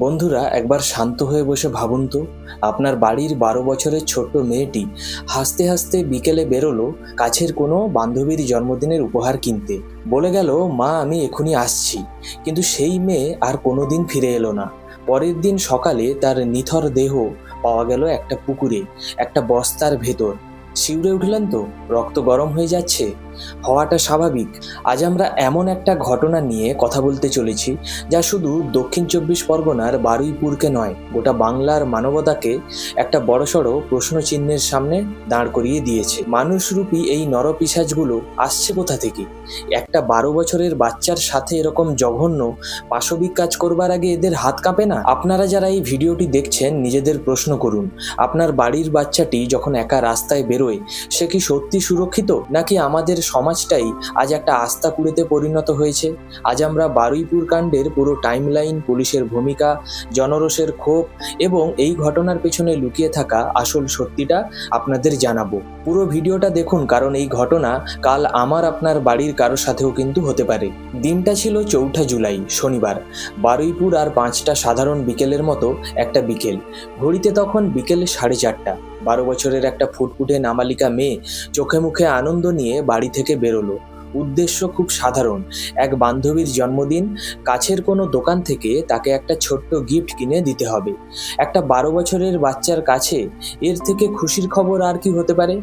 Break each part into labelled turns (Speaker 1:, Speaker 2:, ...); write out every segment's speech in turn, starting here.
Speaker 1: বন্ধুরা, একবার শান্ত হয়ে বসে ভাবুন তো, আপনার বাড়ির 12 বছরের ছোট্ট মেয়েটি হাসতে হাসতে বিকেলে বেরোলো কাছের কোনো বান্ধবীর জন্মদিনের উপহার কিনতে। বলে গেল, মা আমি এখনই আসছি। কিন্তু সেই মেয়ে আর কোনোদিন ফিরে এলো না। পরের দিন সকালে তার নিথর দেহ পাওয়া গেল একটা পুকুরে, একটা বস্তার ভেতর। শিউরে উঠলেন তো? রক্ত গরম হয়ে যাচ্ছে? হওয়াটা স্বাভাবিক। আজ আমরা এমন একটা ঘটনা নিয়ে কথা বলতে চলেছি যা শুধু দক্ষিণ 24 পরগনার বারুইপুরকে নয়, গোটা বাংলার মানবতাকে একটা বড়সড় প্রশ্নচিহ্নের সামনে দাঁড় করিয়ে দিয়েছে। মানুষরূপী এই নরপিশাচগুলো আসছে কোথা থেকে? একটা 12 বছরের বাচ্চার সাথে এরকম জঘন্য পাশবিক কাজ করবার আগে এদের হাত কাঁপে না? আপনারা যারা এই ভিডিওটি দেখছেন, নিজেদের প্রশ্ন করুন, আপনার বাড়ির বাচ্চাটি যখন একা রাস্তায় বেরোয়, সে কি সত্যি সুরক্ষিত, নাকি আমাদের সমাজটাই আজ একটা আস্থা কুড়েতে পরিণত হয়েছে? আজ আমরা বারুইপুর কাণ্ডের পুরো টাইমলাইন, পুলিশের ভূমিকা, জনরোষের ক্ষোভ এবং এই ঘটনার পেছনে লুকিয়ে থাকা আসল সত্যিটা আপনাদের জানাবো। পুরো ভিডিওটা দেখুন, কারণ এই ঘটনা কাল আমার আপনার বাড়ির কারো সাথেও কিন্তু হতে পারে। দিনটা ছিল 4 জুলাই, শনিবার। বারুইপুর আর 5টা সাধারণ বিকেলের মতো একটা বিকেল। ঘড়িতে তখন বিকেল 4:30। 12 বছরের একটা ফুটফুটে নাবালিকা মেয়ে চোখে মুখে আনন্দ নিয়ে বাড়ি থেকে বেরোলো। উদ্দেশ্য খুব সাধারণ, এক বান্ধবীর জন্মদিন, কাছের কোনো দোকান থেকে তাকে একটা ছোট্ট গিফট কিনে দিতে হবে। একটা 12 বছরের বাচ্চার কাছে এর থেকে খুশির খবর আর কি হতে পারে?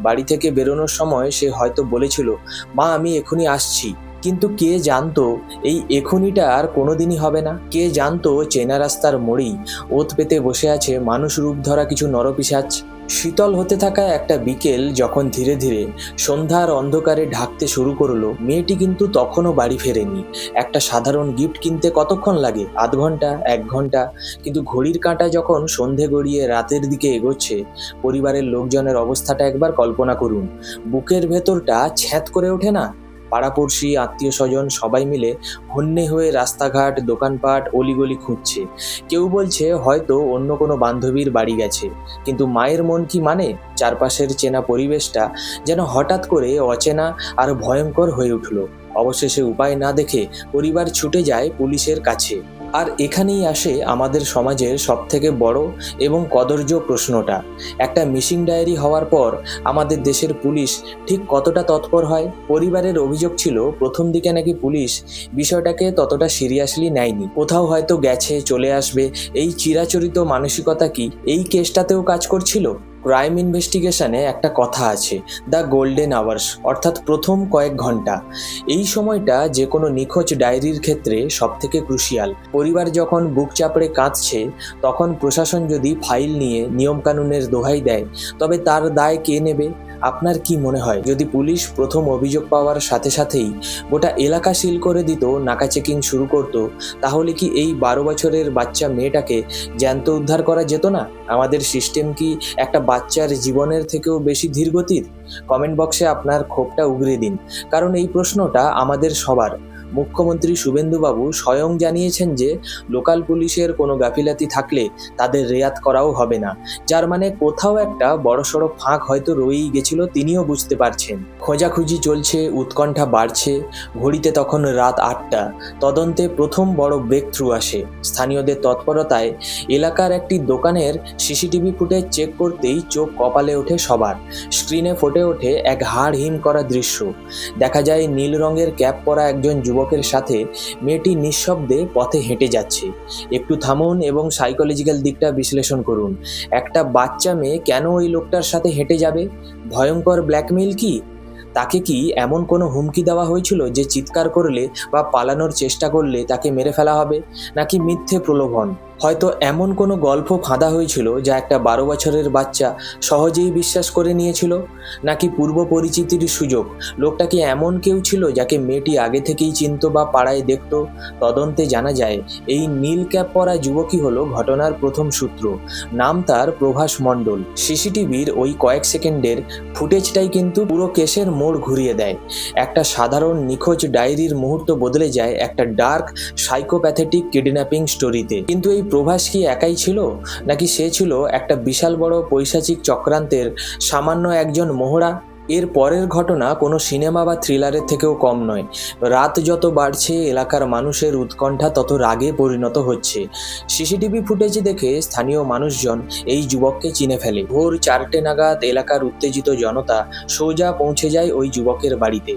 Speaker 1: বাড়ি থেকে বেরোনোর সময় সে হয়তো বলেছিল, মা আমি এখনই আসছি। কিন্তু কে জানতো এই এখনিটা আর কোনোদিনই হবে না? কে জানতো চেনা রাস্তার মোড়েই ওত পেতে বসে আছে মানুষ রূপ ধরা কিছু নরপিশাচ? শীতল হতে থাকা একটা বিকেল যখন ধীরে ধীরে সন্ধ্যার অন্ধকারে ঢাকতে শুরু করলো, মেয়েটি কিন্তু তখনও বাড়ি ফেরেনি। একটা সাধারণ গিফট কিনতে কতক্ষণ লাগে? আধ ঘন্টা, 1 ঘন্টা। কিন্তু ঘড়ির কাঁটা যখন সন্ধে গড়িয়ে রাতের দিকে এগোচ্ছে, পরিবারের লোকজনের অবস্থাটা একবার কল্পনা করুন। বুকের ভেতরটা ছ্যাঁত করে ওঠে না? পাড়াপড়শি, আত্মীয় স্বজন সবাই মিলে হন্যে হয়ে রাস্তাঘাট, দোকানপাট, অলিগলি খুঁজছে। কেউ বলছে হয়তো অন্য কোনো বান্ধবীর বাড়ি গেছে। কিন্তু মায়ের মন কি মানে? চারপাশের চেনা পরিবেশটা যেন হঠাৎ করে অচেনা আর ভয়ঙ্কর হয়ে উঠল। অবশেষে উপায় না দেখে পরিবার ছুটে যায় পুলিশের কাছে। আর এখানেই আসে আমাদের সমাজের সবথেকে বড় এবং কদর্য প্রশ্নটা। একটা মিসিং ডায়েরি হওয়ার পর আমাদের দেশের পুলিশ ঠিক কতটা তৎপর হয়? পরিবারের অভিযোগ ছিল, প্রথম দিকে নাকি পুলিশ বিষয়টাকে ততটা সিরিয়াসলি নেয়নি। কোথাও হয়তো গেছে, চলে আসবে, এই চিরাচরিত মানসিকতা কি এই কেসটাতেও কাজ করছিল? ক্রাইম ইনভেস্টিগেশনে একটা কথা আছে, দ্য গোল্ডেন আওয়ার্স, অর্থাৎ প্রথম কয়েক ঘন্টা। এই সময়টা যে কোনো নিখোঁজ ডায়েরির ক্ষেত্রে সবথেকে ক্রুশিয়াল। পরিবার যখন বুক চাপড়ে কাঁদছে, তখন প্রশাসন যদি ফাইল নিয়ে নিয়মকানুনের দোহাই দেয়, তবে তার দায় কে নেবে? আপনার কি মনে হয়, যদি পুলিশ প্রথম অভিযোগ পাওয়ার সাথে সাথেই গোটা এলাকা সিল করে দিত, নাকা চেকিং শুরু করত, তাহলে কি এই 12 বছরের বাচ্চা মেয়েটাকে জ্যান্ত উদ্ধার করা যেত না? আমাদের সিস্টেম কি একটা বাচ্চার জীবনের থেকেও বেশি ধীরগতির? কমেন্ট বক্সে আপনার ক্ষোভটা উগরে দিন, কারণ এই প্রশ্নটা আমাদের সবার। মুখ্যমন্ত্রী শুভেন্দুবাবু স্বয়ং জানিয়েছেন যে লোকাল পুলিশের কোনো গাফিলাতি থাকলে তাদের রেয়াত করাও হবে না। যার মানে কোথাও একটা বড়সড় ফাঁক হয়তো রয়েই গেছিল, তিনিও বুঝতে পারছেন। খোঁজাখুঁজি চলছে, উৎকণ্ঠা বাড়ছে। ঘড়িতে তখন রাত 8টা। তদন্তে প্রথম বড় ব্রেক থ্রু আসে। স্থানীয়দের তৎপরতায় এলাকার একটি দোকানের সিসিটিভি ফুটেজ চেক করতেই চোখ কপালে ওঠে সবার। স্ক্রিনে ফুটে ওঠে এক হাড় হিম করা দৃশ্য। দেখা যায় নীল রঙের ক্যাপ পরা একজন যুবকের সাথে মেয়েটি নিঃশব্দে পথে হেঁটে যাচ্ছে। একটু থামুন এবং সাইকোলজিক্যাল দিকটা বিশ্লেষণ করুন। একটা বাচ্চা মেয়ে কেন ওই লোকটার সাথে হেঁটে যাবে? ভয়ঙ্কর ব্ল্যাকমেইল কি? তাকে কি এমন কোনো হুমকি দেওয়া হয়েছিল যে চিৎকার করলে বা পালানোর চেষ্টা করলে তাকে মেরে ফেলা হবে? নাকি মিথ্যে প্রলোভন? হয়তো এমন কোনো গল্প ফাঁদা হয়েছিল যা একটা 12 বছরের বাচ্চা সহজেই বিশ্বাস করে নিয়েছিল? নাকি পূর্ব পরিচিতির সুযোগ? লোকটা কি এমন কেউ ছিল যাকে মেয়েটি আগে থেকেই চিনত বা পাড়ায় দেখত? তদন্তে জানা যায় এই নীল ক্যাপ পরা যুবকই হলো ঘটনার প্রথম সূত্র। নাম তার প্রভাস মণ্ডল। সিসিটিভির ওই কয়েক সেকেন্ডের ফুটেজটাই কিন্তু পুরো কেসের মোড় ঘুরিয়ে দেয়। একটা সাধারণ নিখোঁজ ডায়েরির মুহূর্ত বদলে যায় একটা ডার্ক সাইকোপ্যাথেটিক কিডন্যাপিং স্টোরিতে। কিন্তু এই প্রভাস কি একাই ছিল, নাকি সে ছিল একটা বিশাল বড় পৈশাচিক চক্রান্তের সামান্য একজন মোহরা? এর পরের ঘটনা কোনো সিনেমা বা থ্রিলারের থেকেও কম নয়। রাত যত বাড়ছে এলাকার মানুষের উৎকণ্ঠা তত রাগে পরিণত হচ্ছে। সিসিটিভি ফুটেজ দেখে স্থানীয় মানুষজন এই যুবককে চিনে ফেলে। ভোর 4টে নাগাদ এলাকার উত্তেজিত জনতা সোজা পৌঁছে যায় ওই যুবকের বাড়িতে।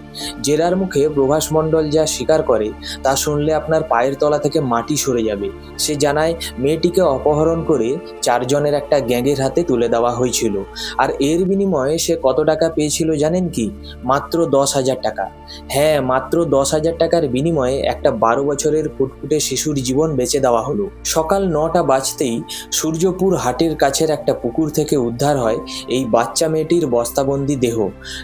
Speaker 1: জেরার মুখে প্রভাস মণ্ডল যা স্বীকার করে তা শুনলে আপনার পায়ের তলা থেকে মাটি সরে যাবে। সে জানায় মেয়েটিকে অপহরণ করে 4 জনের একটা গ্যাংয়ের হাতে তুলে দেওয়া হয়েছিল, আর এর বিনিময়ে সে কত টাকা পেয়েছিল জানেন কি? মাত্র 10,000 টাকা। হ্যাঁ, মাত্র 10,000 টাকার বিনিময়ে একটা 12 বছরের ফুটফুটে শিশুর জীবন বেঁচে দেওয়া হলো। সকাল 9টা বাজতেই সূর্যপুর হাটের কাছের একটা পুকুর থেকে উদ্ধার হয় এই বাচ্চা মেয়েটির বস্তাবন্দি দেহ।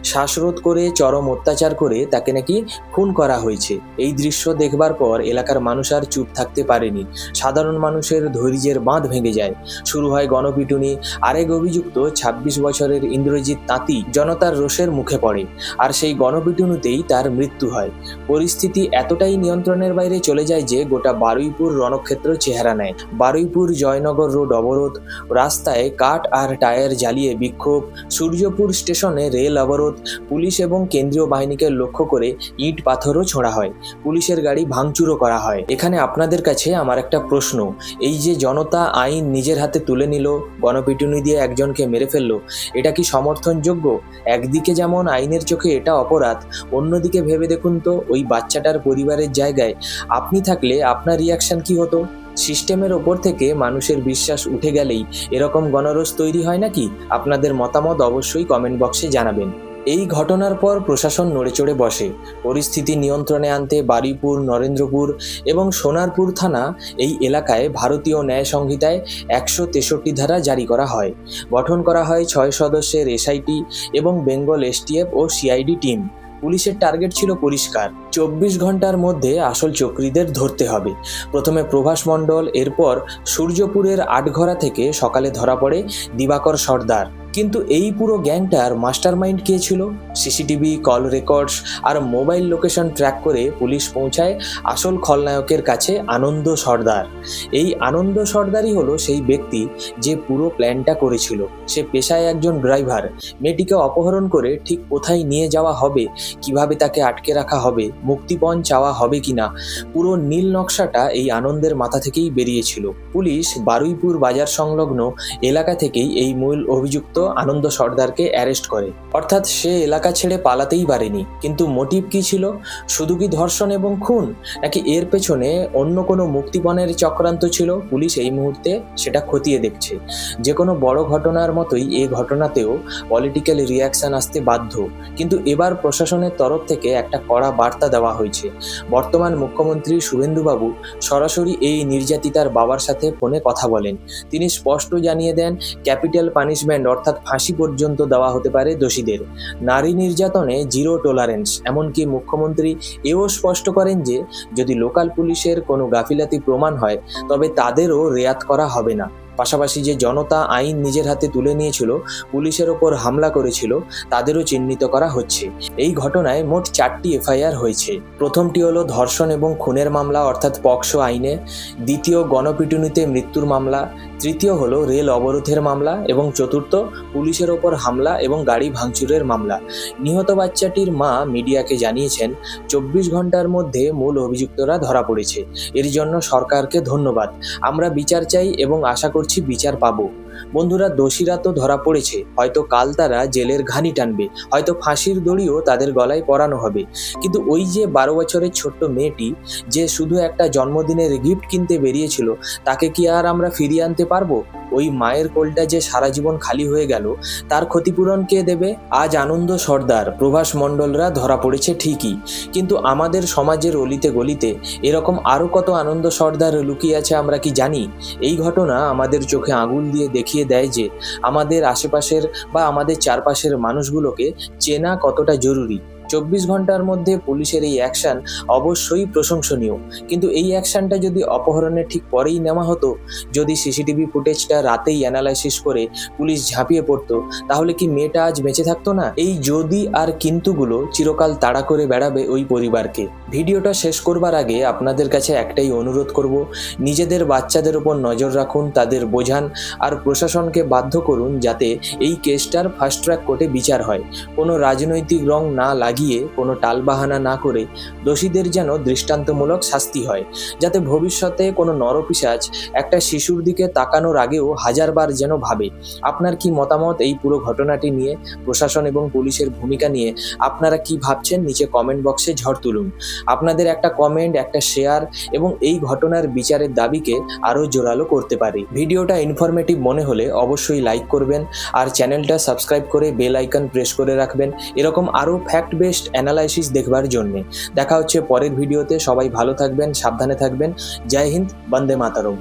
Speaker 1: শ্বাসরোধ করে চরম অত্যাচার করে তাকে নাকি খুন করা হয়েছে। এই দৃশ্য দেখবার পর এলাকার মানুষ আর চুপ থাকতে পারেনি। সাধারণ মানুষের ধৈর্যের বাঁধ ভেঙে যায়। শুরু হয় গণপিটুনি। আরেক অভিযুক্ত 26 বছরের ইন্দ্রজিৎ তাঁতি জনতার রোষের মুখে পড়ে, আর সেই গণপিটুনিতেই তার মৃত্যু হয়। পরিস্থিতি এতটাই নিয়ন্ত্রণের বাইরে চলে যায় যে গোটা বারুইপুর রণক্ষেত্র চেহারা নেয়। বারুইপুর জয়নগর রোড অবরোধ, রাস্তায় কাঠ আর টায়ার জ্বালিয়ে বিক্ষোভ, সূর্যপুর স্টেশনে রেল অবরোধ, পুলিশ এবং কেন্দ্রীয় বাহিনীকে লক্ষ্য করে ইট পাথরও ছোঁড়া হয়, পুলিশের গাড়ি ভাঙচুরও করা হয়। এখানে আপনাদের কাছে আমার একটা প্রশ্ন, এই যে জনতা আইন নিজের হাতে তুলে নিল, গণপিটুনি দিয়ে একজনকে মেরে ফেললো, এটা কি সমর্থনযোগ্য? একদিকে যেমন আইনের চোখে এটা অপরাধ, অন্যদিকে ভেবে দেখুন তো ওই বাচ্চাটার পরিবারের জায়গায় আপনি থাকলে আপনার রিয়াকশন কি হতো? সিস্টেমের ওপর থেকে মানুষের বিশ্বাস উঠে গেলেই এরকম গণরোষ তৈরি হয় নাকি? আপনাদের মতামত অবশ্যই কমেন্ট বক্সে জানাবেন। এই ঘটনার পর প্রশাসন নড়েচড়ে বসে। পরিস্থিতি নিয়ন্ত্রণে আনতে বারুইপুর, নরেন্দ্রপুর এবং সোনারপুর থানা এই এলাকায় ভারতীয় ন্যায় সংহিতায় 163 ধারা জারি করা হয়। গঠন করা হয় 6 সদস্যের এসআইটি এবং বেঙ্গল এসটিএফ ও সিআইডি টিম। পুলিশের টার্গেট ছিল পরিষ্কার, 24 ঘন্টার মধ্যে আসল চক্রীদের ধরতে হবে। প্রথমে প্রভাস মণ্ডল, এরপর সূর্যপুরের আটঘরা থেকে সকালে ধরা পড়ে দিবাকর সর্দার। কিন্তু এই পুরো গ্যাংটার মাস্টারমাইন্ড কে ছিল? সিসিটিভি, কল রেকর্ডস আর মোবাইল লোকেশন ট্র্যাক করে পুলিশ পৌঁছায় আসল খলনায়কের কাছে, আনন্দ সর্দার। এই আনন্দ সর্দারই হলো সেই ব্যক্তি যে পুরো প্ল্যানটা করেছিল। সে পেশায় একজন ড্রাইভার। মেয়েটিকে অপহরণ করে ঠিক কোথায় নিয়ে যাওয়া হবে, কিভাবে তাকে আটকে রাখা হবে, মুক্তিপণ চাওয়া হবে কিনা, পুরো নীল নকশাটা এই আনন্দের মাথা থেকেই বেরিয়েছিল। পুলিশ বারুইপুর বাজার সংলগ্ন এলাকা থেকেই এই মূল অভিযুক্ত আনন্দ সর্দারকে অ্যারেস্ট করে। অর্থাৎ সে এলাকা ছেড়ে পালাতেই পারেনি। কিন্তু মোটিভ কি ছিল? শুধু কি ধর্ষণ এবং খুন, নাকি এর পেছনে অন্য কোনো মুক্তিপণের চক্রান্ত ছিল? পুলিশ এই মুহূর্তে সেটা খতিয়ে দেখছে। যে কোনো বড় ঘটনার মতোই এ ঘটনাতেও পলিটিক্যাল রিয়াকশন আসতে বাধ্য। কিন্তু এবার প্রশাসনের তরফ থেকে একটা কড়া বার্তা দেওয়া হয়েছে। বর্তমান মুখ্যমন্ত্রী শুভেন্দুবাবু সরাসরি এই নির্যাতিতার বাবার সাথে ফোনে কথা বলেন। তিনি স্পষ্ট জানিয়ে দেন, ক্যাপিটাল পানিশমেন্ট অর্থাৎ ফাঁসি পর্যন্ত দেওয়া হতে পারে দোষীদের। নারী নির্যাতনে জিরো টলারেন্স। এমনকি মুখ্যমন্ত্রী এও স্পষ্ট করেন যে যদি লোকাল পুলিশের কোনো গাফিলাতি প্রমাণ হয় তবে তাদেরও রেয়াত করা হবে না। পাশাপাশি যে জনতা আইন নিজের হাতে তুলে নিয়েছিল, পুলিশের ওপর হামলা করেছিল, তাদেরও চিহ্নিত করা হচ্ছে। এই ঘটনায় মোট 4টি এফআইআর হয়েছে। প্রথমটি হলো ধর্ষণ এবং খুনের মামলা অর্থাৎ পক্সো আইনে, দ্বিতীয় গণপিটুনিতে মৃত্যুর মামলা, তৃতীয় হলো রেল অবরোধের মামলা এবং চতুর্থ পুলিশের ওপর হামলা এবং গাড়ি ভাঙচুরের মামলা। নিহত বাচ্চাটির মা মিডিয়াকে জানিয়েছেন 24 ঘন্টার মধ্যে মূল অভিযুক্তরা ধরা পড়েছে। এর জন্য সরকারকে ধন্যবাদ। আমরা বিচার চাই এবং আশা করছি বিচার পাবো। বন্ধুরা, দোষীরা তো ধরা পড়েছে, হয়তো কাল তারা জেলের ঘানি টানবে, হয়তো ফাঁসির দড়িও তাদের গলায় পরানো হবে। কিন্তু ওই যে 12 বছরের ছোট্ট মেয়েটি যে শুধু একটা জন্মদিনের গিফট কিনতে বেরিয়েছিল, তাকে কি আর আমরা ফিরিয়ে আনতে পারবো? ওই মায়ের কোলটা যে সারা জীবন খালি হয়ে গেল, তার ক্ষতিপূরণ কে দেবে? আজ আনন্দ সর্দার, প্রভাস মণ্ডলরা ধরা পড়েছে ঠিকই, কিন্তু আমাদের সমাজের অলিতে গলিতে এরকম আরও কত আনন্দ সর্দার লুকিয়ে আছে আমরা কি জানি? এই ঘটনা আমাদের চোখে আঙুল দিয়ে দেখিয়ে দেয় যে আমাদের আশেপাশের বা আমাদের চারপাশের মানুষগুলোকে চেনা কতটা জরুরি। 24 ঘন্টার মধ্যে পুলিশের এই অ্যাকশন অবশ্যই প্রশংসনীয়, কিন্তু এই অ্যাকশনটা যদি অপহরণের ঠিক পরেই নেওয়া হতো, যদি সিসিটিভি ফুটেজটা রাতেই অ্যানালাইসিস করে পুলিশ ঝাঁপিয়ে পড়তো, তাহলে কি মেয়েটা আজ বেঁচে থাকতো না? এই যদি আর কিন্তুগুলো চিরকাল তাড়া করে বেড়াবে ওই পরিবারকে। ভিডিওটা শেষ করবার আগে আপনাদের কাছে একটাই অনুরোধ করব, নিজেদের বাচ্চাদের উপর নজর রাখুন, তাদের বোঝান, আর প্রশাসনকে বাধ্য করুন যাতে এই কেসটার ফাস্ট ট্র্যাক কোর্টে বিচার হয়। কোনো রাজনৈতিক রং না লাগিয়ে, কোনো টালবাহানা না করে দোষীদের যেন দৃষ্টান্তমূলক শাস্তি হয়, যাতে ভবিষ্যতে কোনো নরপিশাচ একটা শিশুর দিকে তাকানোর আগেও হাজারবার যেন ভাবে। আপনার কি মতামত এই পুরো ঘটনাটি নিয়ে, প্রশাসন এবং পুলিশের ভূমিকা নিয়ে আপনারা কি ভাবছেন নিচে কমেন্ট বক্সে ঝড় তুলুন। আপনাদের একটা কমেন্ট, একটা শেয়ার এবং এই ঘটনার বিচারের দাবিকে আরও জোরালো করতে পারে। ভিডিওটা ইনফরমেটিভ মনে হলে অবশ্যই লাইক করবেন আর চ্যানেলটা সাবস্ক্রাইব করে বেল আইকন প্রেস করে রাখবেন এরকম আরও ফ্যাক্ট বেসড অ্যানালাইসিস দেখবার জন্যে। দেখা হচ্ছে পরের ভিডিওতে। সবাই ভালো থাকবেন, সাবধানে থাকবেন। জয় হিন্দ, বন্দে মাতরম।